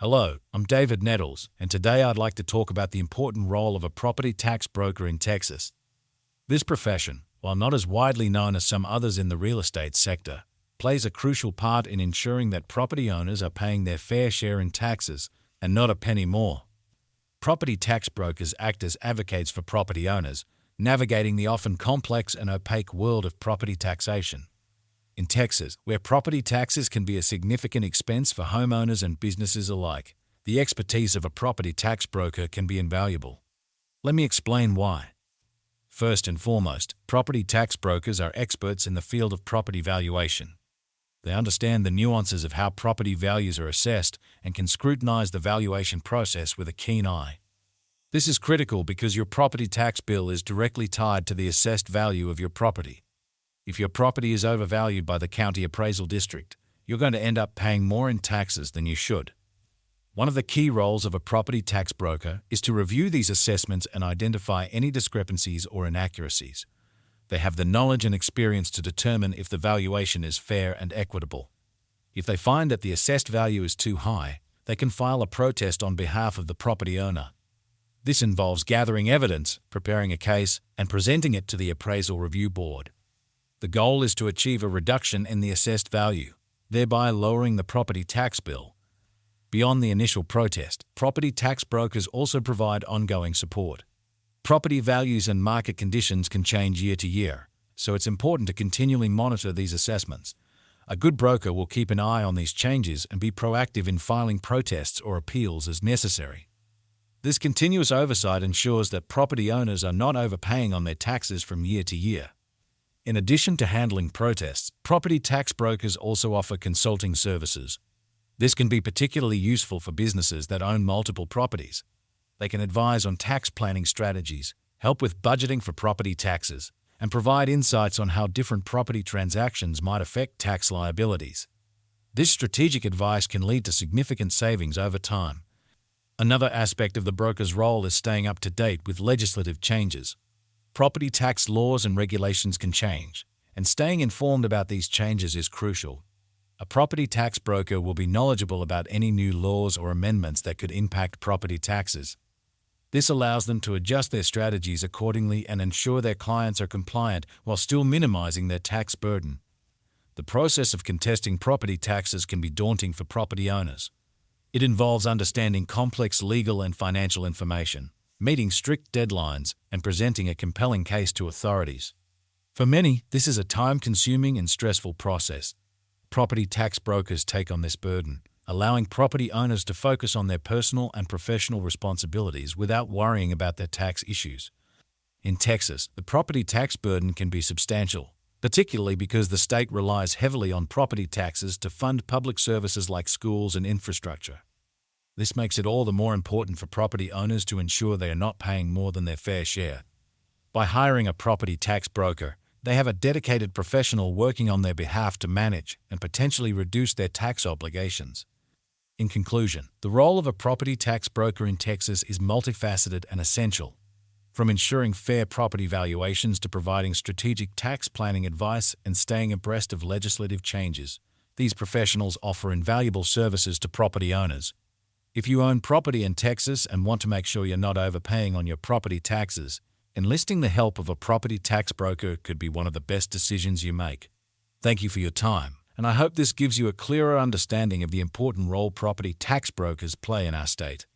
Hello, I'm David Nettles, and today I'd like to talk about the important role of a property tax broker in Texas. This profession, while not as widely known as some others in the real estate sector, plays a crucial part in ensuring that property owners are paying their fair share in taxes and not a penny more. Property tax brokers act as advocates for property owners, navigating the often complex and opaque world of property taxation. In Texas, where property taxes can be a significant expense for homeowners and businesses alike, the expertise of a property tax broker can be invaluable. Let me explain why. First and foremost, property tax brokers are experts in the field of property valuation. They understand the nuances of how property values are assessed and can scrutinize the valuation process with a keen eye. This is critical because your property tax bill is directly tied to the assessed value of your property. If your property is overvalued by the county appraisal district, you're going to end up paying more in taxes than you should. One of the key roles of a property tax broker is to review these assessments and identify any discrepancies or inaccuracies. They have the knowledge and experience to determine if the valuation is fair and equitable. If they find that the assessed value is too high, they can file a protest on behalf of the property owner. This involves gathering evidence, preparing a case, and presenting it to the appraisal review board. The goal is to achieve a reduction in the assessed value, thereby lowering the property tax bill. Beyond the initial protest, property tax brokers also provide ongoing support. Property values and market conditions can change year to year, so it's important to continually monitor these assessments. A good broker will keep an eye on these changes and be proactive in filing protests or appeals as necessary. This continuous oversight ensures that property owners are not overpaying on their taxes from year to year. In addition to handling protests, property tax brokers also offer consulting services. This can be particularly useful for businesses that own multiple properties. They can advise on tax planning strategies, help with budgeting for property taxes, and provide insights on how different property transactions might affect tax liabilities. This strategic advice can lead to significant savings over time. Another aspect of the broker's role is staying up to date with legislative changes. Property tax laws and regulations can change, and staying informed about these changes is crucial. A property tax broker will be knowledgeable about any new laws or amendments that could impact property taxes. This allows them to adjust their strategies accordingly and ensure their clients are compliant while still minimizing their tax burden. The process of contesting property taxes can be daunting for property owners. It involves understanding complex legal and financial information, meeting strict deadlines, and presenting a compelling case to authorities. For many, this is a time-consuming and stressful process. Property tax brokers take on this burden, allowing property owners to focus on their personal and professional responsibilities without worrying about their tax issues. In Texas, the property tax burden can be substantial, particularly because the state relies heavily on property taxes to fund public services like schools and infrastructure. This makes it all the more important for property owners to ensure they are not paying more than their fair share. By hiring a property tax broker, they have a dedicated professional working on their behalf to manage and potentially reduce their tax obligations. In conclusion, the role of a property tax broker in Texas is multifaceted and essential. From ensuring fair property valuations to providing strategic tax planning advice and staying abreast of legislative changes, these professionals offer invaluable services to property owners. If you own property in Texas and want to make sure you're not overpaying on your property taxes, enlisting the help of a property tax broker could be one of the best decisions you make. Thank you for your time, and I hope this gives you a clearer understanding of the important role property tax brokers play in our state.